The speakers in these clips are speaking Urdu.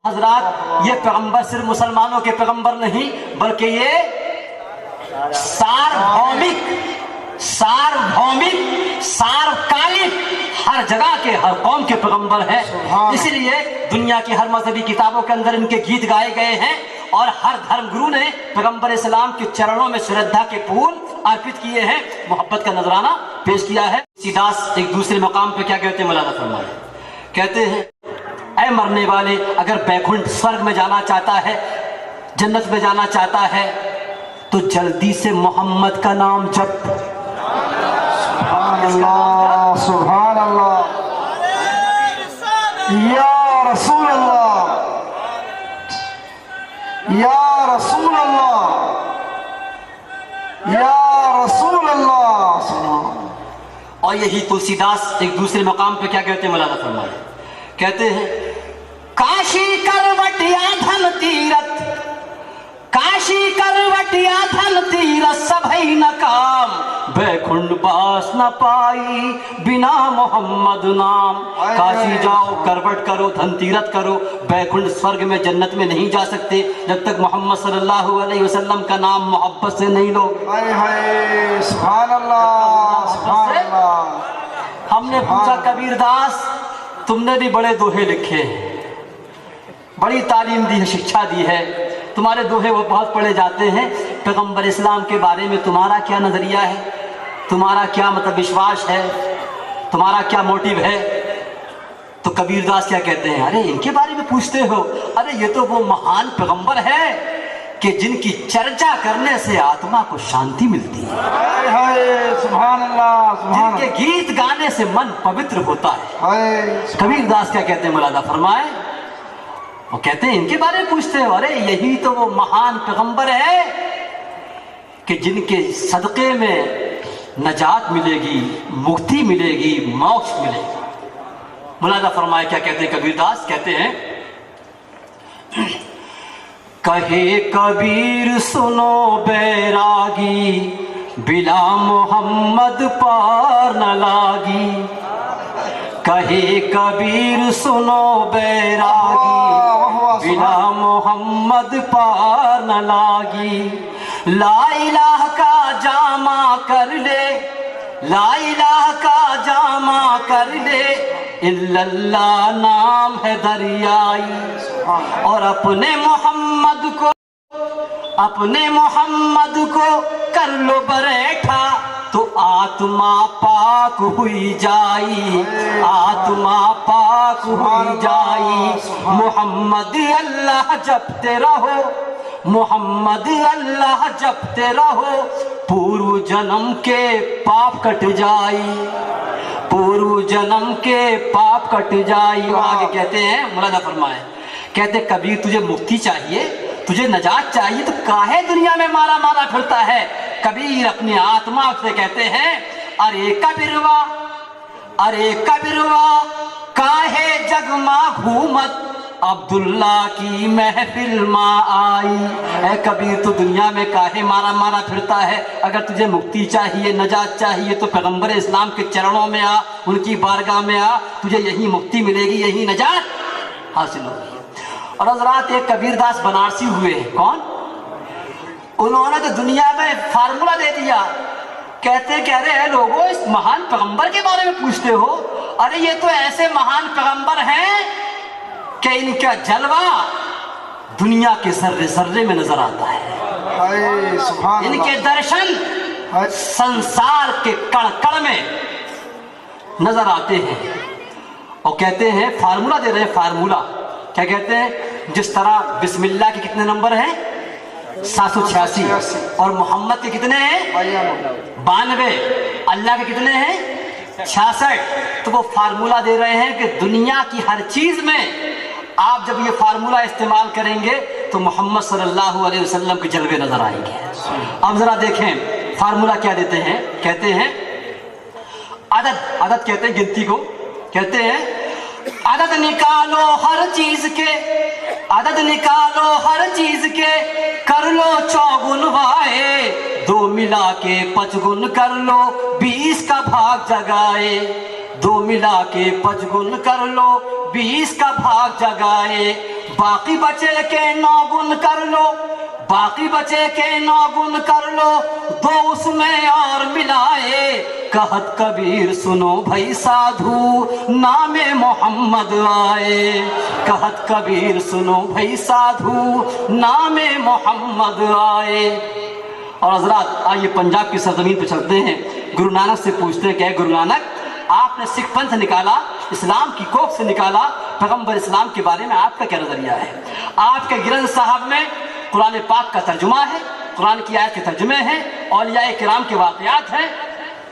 حضرات یہ پیغمبر صرف مسلمانوں کے پیغمبر نہیں بلکہ یہ سارکالک ہر جگہ کے ہر قوم کے پیغمبر ہیں. اسی لیے دنیا کی ہر مذہبی کتابوں کے اندر ان کے گیت گائے گئے ہیں اور ہر دھرم گرو نے پیغمبر اسلام کے چرنوں میں شردھا کے پھول ارپت کیے ہیں, محبت کا نذرانہ پیش کیا ہے. سیداس ایک دوسرے مقام پہ کیا کہتے ہیں, مولانا فرمائے کہتے ہیں اے مرنے والے, اگر بیکنٹھ سورگ میں جانا چاہتا ہے, جنت میں جانا چاہتا ہے تو جلدی سے محمد کا نام جپ. سبحان اللہ, سبحان اللہ, یا رسول اللہ, یا رسول اللہ, یا رسول اللہ. اور یہی تلسی داس ایک دوسرے مقام پہ کیا کہتے ہیں, مولانا فرمائے کہتے ہیں کاشی کروٹیا دھن تیرت, کاشی کروٹیا دھن تیرت سبھی نکام, بیکنڈ باس نہ پائی بنا محمد نام. کاشی جاؤ, کروٹ کرو, دھن تیرت کرو, بیکنڈ سورگ میں جنت میں نہیں جا سکتے جب تک محمد صلی اللہ علیہ وسلم کا نام محبت سے نہیں لو. سبحان اللہ, سبحان اللہ. ہم نے پوچھا کبیر داس تم نے بھی بڑے دوہے لکھے ہیں, بڑی تعلیم دی ہے, شکشا دی ہے, تمہارے دوہے وہ بہت پڑھے جاتے ہیں, پیغمبر اسلام کے بارے میں تمہارا کیا نظریہ ہے, تمہارا کیا مطلب وشواس ہے, تمہارا کیا موٹیو ہے؟ تو کبیر داس کیا کہتے ہیں, ارے ان کے بارے میں پوچھتے ہو, ارے یہ تو وہ مہان پیغمبر ہے کہ جن کی چرچا کرنے سے آتما کو شانتی ملتی ہے, سبحان اللہ, جن کے گیت گانے سے من پوتر ہوتا ہے. کبیر داس کیا کہتے ہیں, مولانا فرمائے وہ کہتے ہیں ان کے بارے میں پوچھتے ہو, ارے یہی تو وہ مہان پیغمبر ہے کہ جن کے صدقے میں نجات ملے گی, مکتی ملے گی, موکش ملے گی. مولانا فرمائے کیا کہتے ہیں کبیر داس, کہتے ہیں کہے کبیر سنو بیراگی, بلا محمد پار نہ لاگی. کہے کبیر سنو بیراگی, بلا محمد پار نہ لاگی. لا الہ کا جامع کر لے, لا الہ کا جامع کر لے, الا اللہ نام ہے دریائی. اور اپنے محمد کو کر لو بیٹھا تو آتما پاک ہوئی جائی, آتما پاک ہوئی جائی. محمد اللہ جپتے رہو, محمد اللہ جپتے رہو, پورو جنم کے پاپ کٹ جائی, پورو جنم کے پاپ کٹ جائی. آگے کہتے ہیں مولانا فرمائے کہتے ہیں کبیر تجھے مکتی چاہیے, تجھے نجات چاہیے تو کاہے دنیا میں مارا مارا پھرتا ہے. کبیر اپنے آتما سے کہتے ہیں ارے کبیروا, ارے کبیروا کاہے جگما گھومت, عبداللہ کی محفل ماں آئی. اے کبیر تو دنیا میں کاہے مارا مارا پھرتا ہے, اگر تجھے مکتی چاہیے, نجات چاہیے تو پیغمبر اسلام کے چرنوں میں آ, ان کی بارگاہ میں آ, تجھے یہی مکتی ملے گی, یہی نجات حاصل ہوگی. اور حضرات ایک کبیر داس بنارسی ہوئے ہیں, کون, انہوں نے تو دنیا میں فارمولا دے دیا, کہتے کہ ارے لوگوں اس مہان پیغمبر کے بارے میں پوچھتے ہو, ارے یہ تو ایسے مہان پیغمبر ہیں کہ ان کا جلوہ دنیا کے ذرے ذرے میں نظر آتا ہے, ان کے درشن سنسار کے کڑ کڑ میں نظر آتے ہیں. اور کہتے ہیں فارمولا دے رہے ہیں, فارمولا کیا کہتے ہیں, جس طرح بسم اللہ کے کتنے نمبر ہیں 786, اور محمد کے کتنے ہیں 92, اللہ کے کتنے ہیں 66. تو وہ فارمولا دے رہے ہیں کہ دنیا کی ہر چیز میں آپ جب یہ فارمولا استعمال کریں گے تو محمد صلی اللہ علیہ وسلم کے جلوے نظر آئیں گے. اب ذرا دیکھیں فارمولا کیا دیتے ہیں, کہتے ہیں عدد, عدد کہتے ہیں گنتی کو, کہتے ہیں عدد نکالو ہر چیز کے, عدد نکالو ہر چیز کے, کر لو چوگن وائے, 2 ملا کے 5 گن کر لو, 20 کا بھاگ جگائے. 2 ملا کے 5 گن کر لو, 20 کا بھاگ جگائے. باقی بچے کے 9 گن کر لو، باقی بچے کے 9 گن کر لو، 2 اس میں اور ملائے، کہت کبیر سنو بھائی سادھو، نام محمد آئے، کہت کبیر سنو بھائی سادھو، نام محمد آئے۔ اور حضرات آئیے پنجاب کی سرزمین پہ چلتے ہیں، گرو نانک سے پوچھتے ہیں کہ اے گرو نانک، آپ نے سکھ پنتھ نکالا، اسلام کی کوکھ سے نکالا، پیغمبر اسلام کے بارے میں آپ کا کیا نظریہ ہے؟ آپ کے گرنتھ صاحب میں قرآن پاک کا ترجمہ ہے، قرآن کی آیت کے ترجمے ہیں، اولیاء کرام کے واقعات ہیں،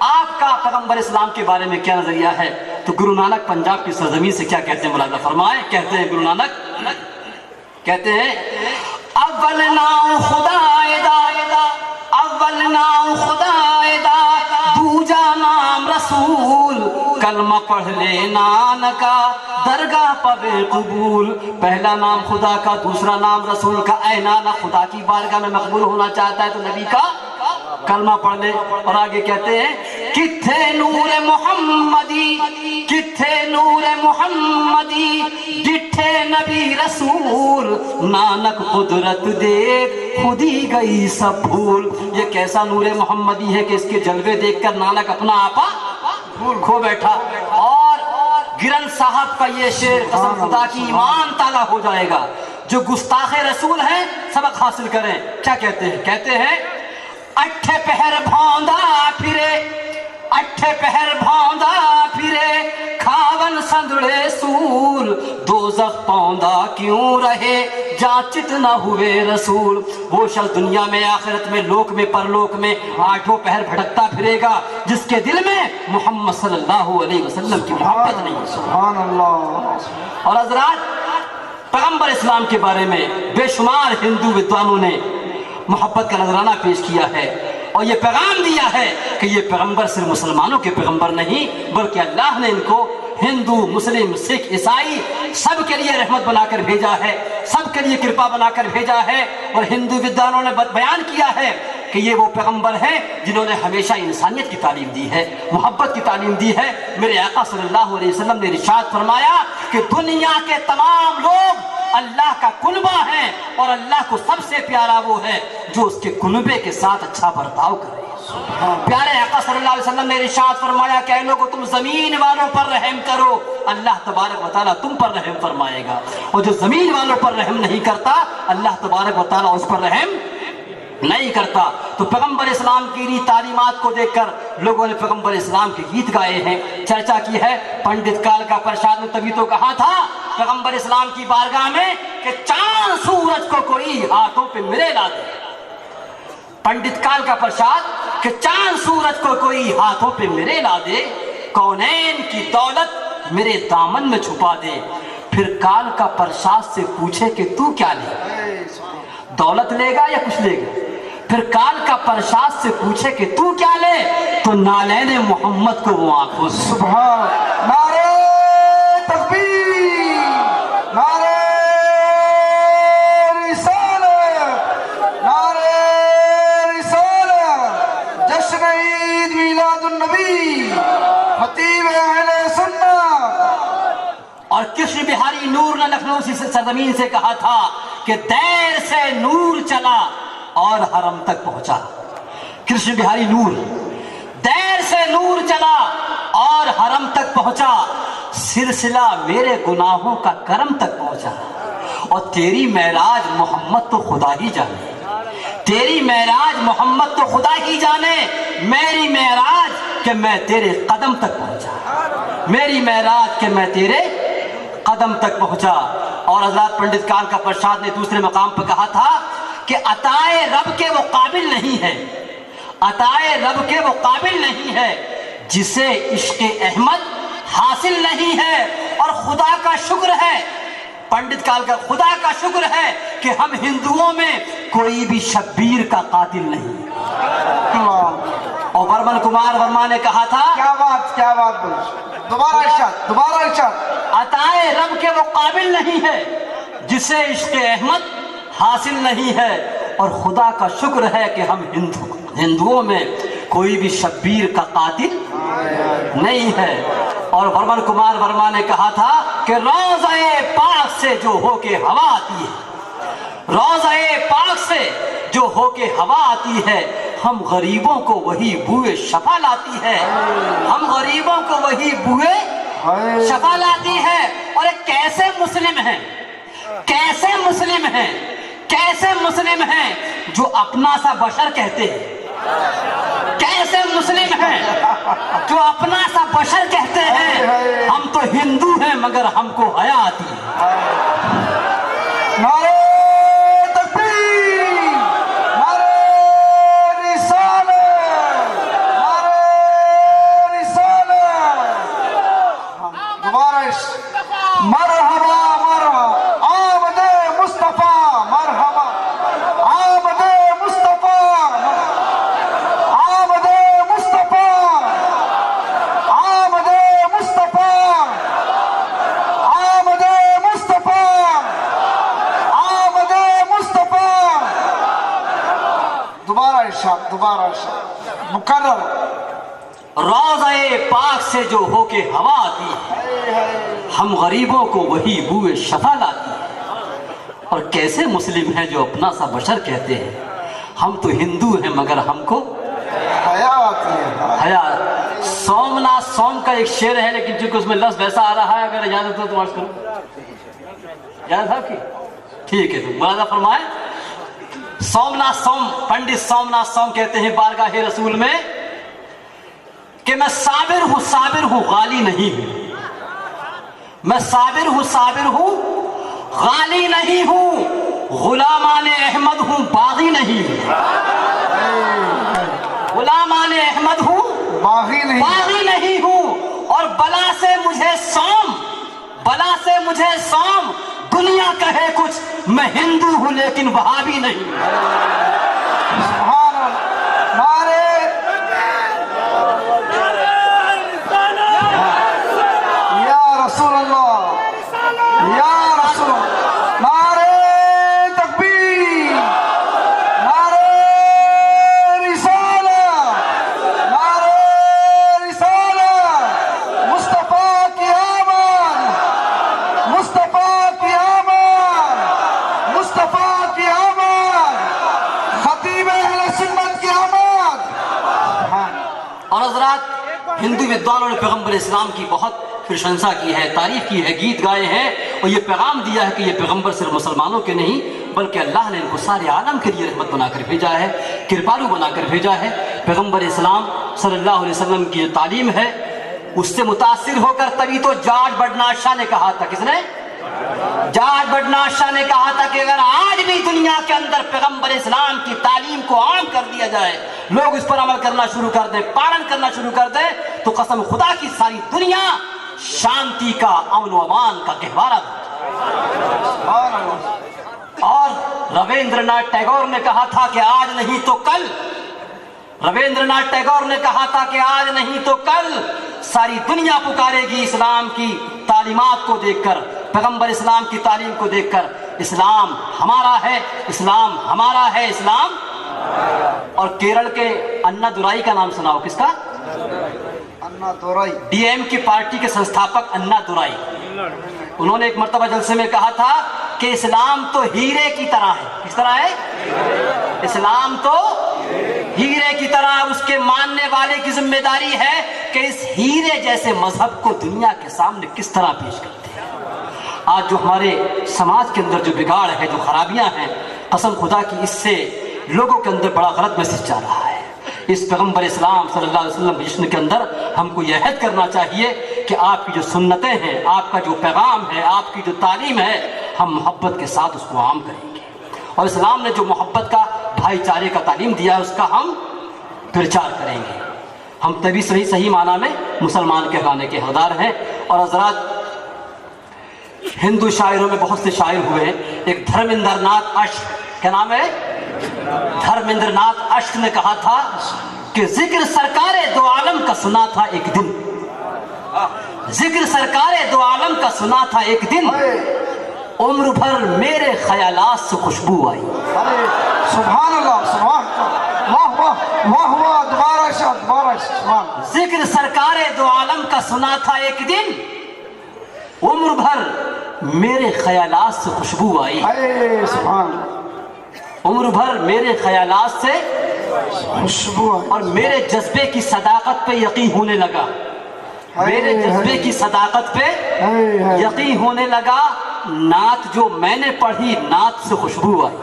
آپ کا پیغمبر اسلام کے بارے میں کیا نظریہ ہے؟ تو گرو نانک پنجاب کی سرزمین سے کیا کہتے ہیں ملاحظہ فرمائیں۔ کہتے ہیں گرو نانک، کہتے ہیں اول نام خدا دا، اول نام خدا دا، دوجا نام رسول، کلمہ پڑھ لے نانکا، درگاہ پوے قبول۔ پہلا نام خدا کا، دوسرا نام رسول کا، اے نانا خدا کی بارگاہ میں مقبول ہونا چاہتا ہے تو نبی کا کلمہ پڑھ لے۔ اور آگے کہتے ہیں کتھے نور محمدی، کتھے نور محمدی، ڈٹھے نبی رسول، نانک قدرت دیکھ خودی گئی سب بھول۔ یہ کیسا نور محمدی ہے کہ اس کے جلوے دیکھ کر نانک اپنا آپا کھو بیٹھا۔ اور گرنتھ صاحب کا یہ شعر قسم خدا کی ایمان تالا ہو جائے گا، جو گستاخ رسول ہیں سبق حاصل کریں۔ کیا کہتے ہیں؟ کہتے ہیں اٹھے پہر بھوندا پھرے، اٹھے پہر بھوندا پھرے، کھاون سندڑے سور، دوزخ پوندا کیوں رہے، جانچت نہ ہوئے رسول۔ وہ شخص دنیا میں، آخرت میں، لوک میں، پرلوک میں 8 پہر بھٹکتا پھرے گا جس کے دل میں محمد صلی اللہ علیہ وسلم کی محبت نہیں۔ سبحان اللہ۔ اور حضرات پیغمبر اسلام کے بارے میں بے شمار ہندو ودوانوں نے محبت کا نذرانہ پیش کیا ہے اور یہ پیغام دیا ہے کہ یہ پیغمبر صرف مسلمانوں کے پیغمبر نہیں بلکہ اللہ نے ان کو ہندو، مسلم، سکھ، عیسائی سب کے لیے رحمت بنا کر بھیجا ہے، سب کے لیے کرپا بنا کر بھیجا ہے۔ اور ہندو ودوانوں نے بیان کیا ہے کہ یہ وہ پیغمبر ہیں جنہوں نے ہمیشہ انسانیت کی تعلیم دی ہے، محبت کی تعلیم دی ہے۔ میرے آقا صلی اللہ علیہ وسلم نے ارشاد فرمایا کہ دنیا کے تمام لوگ اللہ کا کنبہ ہیں اور اللہ کو سب سے پیارا وہ ہے جو اس کے کنبے کے ساتھ اچھا برتاؤ کرے۔ پیارے آقا صلی اللہ علیہ وسلم نے ارشاد فرمایا کہ اے لوگو تم زمین والوں پر رحم کرو، اللہ تبارک و تعالیٰ تم پر رحم فرمائے گا، اور جو زمین والوں پر رحم نہیں کرتا اللہ تبارک و تعالیٰ اس پر رحم نہیں کرتا۔ تو پیغمبر اسلام کی انہی تعلیمات کو دیکھ کر لوگوں نے پیغمبر اسلام کے گیت گائے ہیں، چرچا کی ہے۔ پنڈت کال کا پرشاد نے تبھی تو کہا تھا پیغمبر اسلام کی بارگاہ میں کہ چاند سورج کو کوئی ہاتھوں پہ میرے لا دے۔ پنڈت کال کا پرشاد کہ چاند سورج کو کوئی ہاتھوں پہ میرے لا دے، کونین کی دولت میرے دامن میں چھپا دے۔ پھر کال کا پرشاد سے پوچھے کہ تو کیا لے، دولت لے گا یا کچھ لے گا؟ پھر کال کا پرشاد سے پوچھے کہ تو کیا لے، تو نالین محمد کو وہ آنکھوں سے۔ سبحان نعرہ تکبیر، نعرہ رسالت، نعرہ رسالت، جشن عید میلاد النبی، خطیب اہل سنت۔ اور کرشن بہاری نور نے لکھنؤ کی سرزمین سے کہا تھا کہ دیر سے نور چلا اور حرم تک پہنچا۔ کرشن بہاری نور دیر سے نور چلا اور حرم تک پہنچا، سلسلہ میرے گناہوں کا کرم تک پہنچا۔ اور تیری معراج محمد تو خدا ہی جانے، تیری معراج محمد تو خدا ہی جانے، میری معراج کہ میں تیرے قدم تک پہنچا، میری معراج کہ میں تیرے قدم تک پہنچا۔ اور حضرات پنڈت کال کا پرشاد نے دوسرے مقام پہ کہا تھا کہ عطائے رب کے وہ قابل نہیں ہے، عطائے رب کے وہ قابل نہیں ہے جسے عشق احمد حاصل نہیں ہے۔ اور خدا کا شکر ہے، پنڈت کال کا خدا کا شکر ہے کہ ہم ہندوؤں میں کوئی بھی شبیر کا قاتل نہیں۔ اور ورمن کمار ورما نے کہا تھا، کیا بات بولی، دوبارہ ارشاد۔ عطائے رب کے وہ قابل نہیں ہے جسے عشق احمد حاصل نہیں ہے، اور خدا کا شکر ہے کہ ہم ہندوؤں میں کوئی بھی شبیر کا قاتل نہیں ہے۔ اور ورمن کمار ورما نے کہا تھا کہ روضہ پاک سے جو ہو کے ہوا آتی ہے، روضہ پاک سے جو ہو کے ہوا آتی ہے، ہم غریبوں کو وہی بوئے شفا لاتی ہے، ہم غریبوں کو وہی بوئے شفا لاتی ہے۔ اور ایک کیسے مسلم ہیں، کیسے مسلم ہیں، کیسے مسلم ہیں جو اپنا سا بشر کہتے ہیں، کیسے مسلم ہیں جو اپنا سا بشر کہتے ہیں، ہم تو ہندو ہیں مگر ہم کو حیا آتی ہے۔ نعرہ تکبیر، نعرہ رسالت، نعرہ رسالت۔ دوبارہ مرحبا مرحبا آمد مصطفیٰ، مرحبا آمد مصطفیٰ، آمد مصطفیٰ، آمد مصطفیٰ، آمد مصطفیٰ، آمد مصطفیٰ۔ دوبارہ ارشاد، دوبارہ ارشاد، مکرر۔ روضہ پاک سے جو ہو کے ہوا آتی ہے، ہم غریبوں کو وہی بوئے شفا لاتی ہے۔ اور کیسے مسلم ہیں جو اپنا سا بشر کہتے ہیں، ہم تو ہندو ہیں مگر ہم کو حیا آتی ہے۔ حیا۔ سومناتھ سوم کا ایک شعر ہے، لیکن چونکہ اس میں لفظ ویسا آ رہا ہے، اگر اجازت ہو تو عرض کروں، اجازت ہے آپ کی؟ ٹھیک ہے، تو ملاحظہ فرمائیں۔ سومناتھ سوم، پنڈت سومناتھ سوم کہتے ہیں بارگاہ رسول میں کہ میں صابر ہوں غالی نہیں ہوں، میں صابر ہوں غالی نہیں ہوں، غلامان احمد ہوں باغی نہیں ہوں، غلامان احمد ہوں باغی نہیں ہوں۔ اور بلا سے مجھے سوم دنیا کہے کچھ، میں ہندو ہوں لیکن وہابی نہیں ہوں۔ سبحان اللہ، نعرہ یا رسول اللہ، یا رسول اللہ، نعرہ تکبیر، نعرہ رسالت، نعرہ رسالت، مصطفیٰ کی آمد، مصطفیٰ کی آمد، مصطفیٰ کی آمد، خطیب اہل سنت کی آمد۔ اور حضرات، ہندو ودوانوں نے پیغمبر اسلام کی بہت پرشنسا کی ہے، تعریف کی ہے، گیت گائے ہیں، اور یہ پیغام دیا ہے کہ یہ پیغمبر صرف مسلمانوں کے نہیں بلکہ اللہ نے ان کو سارے عالم کے لیے رحمت بنا کر بھیجا ہے، کرپالو بنا کر بھیجا ہے۔ پیغمبر اسلام صلی اللہ علیہ وسلم کی جو تعلیم ہے اس سے متاثر ہو کر تبھی تو جارج برنارڈ شاہ نے کہا تھا، کس نے؟ جارج برنارڈ شاہ نے کہا تھا کہ اگر آج بھی دنیا کے اندر پیغمبر اسلام کی تعلیم کو عام کر دیا جائے، لوگ اس پر عمل کرنا شروع کر دیں، پالن کرنا شروع کر دیں، تو قسم خدا کی ساری دنیا شانتی کا، امن و امان کا گہوارہ تھا۔ اور رویندر ناتھ ٹیگور نے کہا تھا کہ آج نہیں تو کل، رویندر ناتھ ٹیگور نے کہا تھا کہ آج نہیں تو کل ساری دنیا پکارے گی اسلام کی تعلیمات کو دیکھ کر، پیغمبر اسلام کی تعلیم کو دیکھ کر، اسلام ہمارا ہے، اسلام ہمارا ہے، اسلام۔ اور کیرل کے انا دورائی کا نام سناؤ، کس کا؟ انا دورائی، ڈی ایم کی پارٹی کے سنستھاپک انا دورائی۔ انہوں نے ایک مرتبہ جلسے میں کہا تھا کہ اسلام تو ہیرے کی طرح ہے۔ کس طرح ہے؟ اسلام تو ہیرے کی طرح، اس کے ماننے والے کی ذمہ داری ہے کہ اس ہیرے جیسے مذہب کو دنیا کے سامنے کس طرح پیش کرتے ہیں۔ آج جو ہمارے سماج کے اندر جو بگاڑ ہے، جو خرابیاں ہیں، قسم خدا کی اس سے لوگوں کے اندر بڑا غلط میسج جا رہا ہے۔ اس پیغمبر اسلام صلی اللہ علیہ وسلم کے جشن کے اندر ہم کو یہ عہد کرنا چاہیے کہ آپ کی جو سنتیں ہیں، آپ کا جو پیغام ہے، آپ کی جو تعلیم ہے، ہم محبت کے ساتھ اس کو عام کریں گے۔ اور اسلام نے جو محبت کا، بھائی چارے کا تعلیم دیا ہے، اس کا ہم پرچار کریں گے۔ ہم تبھی صحیح معنی میں مسلمان کہلانے کے حقدار ہیں۔ اور حضرات، ہندو شاعروں میں بہت سے شاعر ہوئے ہیں۔ ایک دھرمندر ناتھ اشک، کیا نام ہے؟ دھرمندر ناتھ اشک نے کہا تھا کہ ذکر سرکار دو عالم کا سنا تھا ایک دن، ذکر سرکار دو عالم کا سنا تھا ایک دن، عمر بھر میرے خیالات سے خوشبو آئی۔ سبحان اللہ، سبحان اللہ۔ واہ واہ واہ واہ، دوبارہ ارشاد، دوبارہ ارشاد، سبحان اللہ۔ ذکر سرکار دو عالم کا سنا تھا ایک دن، عمر بھر میرے خیالات سے خوشبو آئی، اے سبحان اللہ، عمر بھر میرے خیالات سے خوشبو آئی۔ اور میرے جذبے کی صداقت پہ یقین ہونے لگا، میرے جذبے کی صداقت پہ یقین ہونے لگا۔ نعت جو میں نے پڑھی نعت سے خوشبو آئی،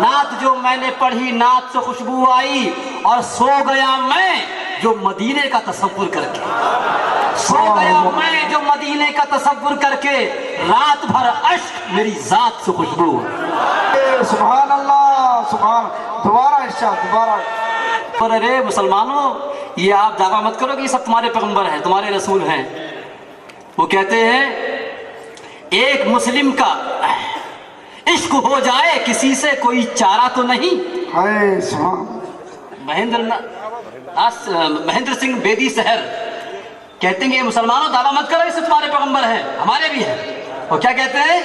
نعت جو میں نے پڑھی نعت سے خوشبو آئی، اور سو گیا میں جو مدینے کا تصور کر کے، سو گیا میں جو مدینے کا تصور کر کے، رات بھر اشک میری ذات سے خوشبو آئی۔ اے سبحان اللہ، سبحان، دوبارہ ارشاد، دوبارہ۔ پر ارے مسلمانوں، یہ آپ دعویٰ مت کرو کہ یہ سب تمہارے پیغمبر ہیں، تمہارے رسول ہیں۔ وہ کہتے ہیں ایک مسلم کا عشق ہو جائے کسی سے کوئی چارہ تو نہیں۔ اے سبحان، مہندر سنگھ بیدی سحر کہتے ہیں کہ مسلمانوں دعویٰ مت کرو یہ سب تمہارے پیغمبر ہیں، ہمارے بھی ہیں۔ وہ کیا کہتے ہیں؟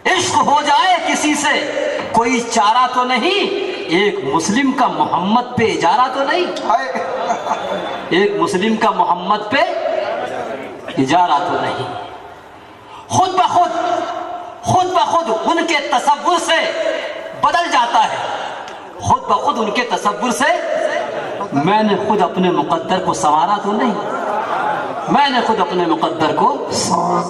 عشق ہو جائے کسی سے کوئی چارہ تو نہیں، ایک مسلم کا محمد پہ اجارہ تو نہیں، ایک مسلم کا محمد پہ اجارہ تو نہیں۔ خود بخود ان کے تصور سے بدل جاتا ہے، خود بخود ان کے تصور سے میں نے خود اپنے مقدر کو سنوارا تو نہیں، میں نے خود اپنے مقدر کو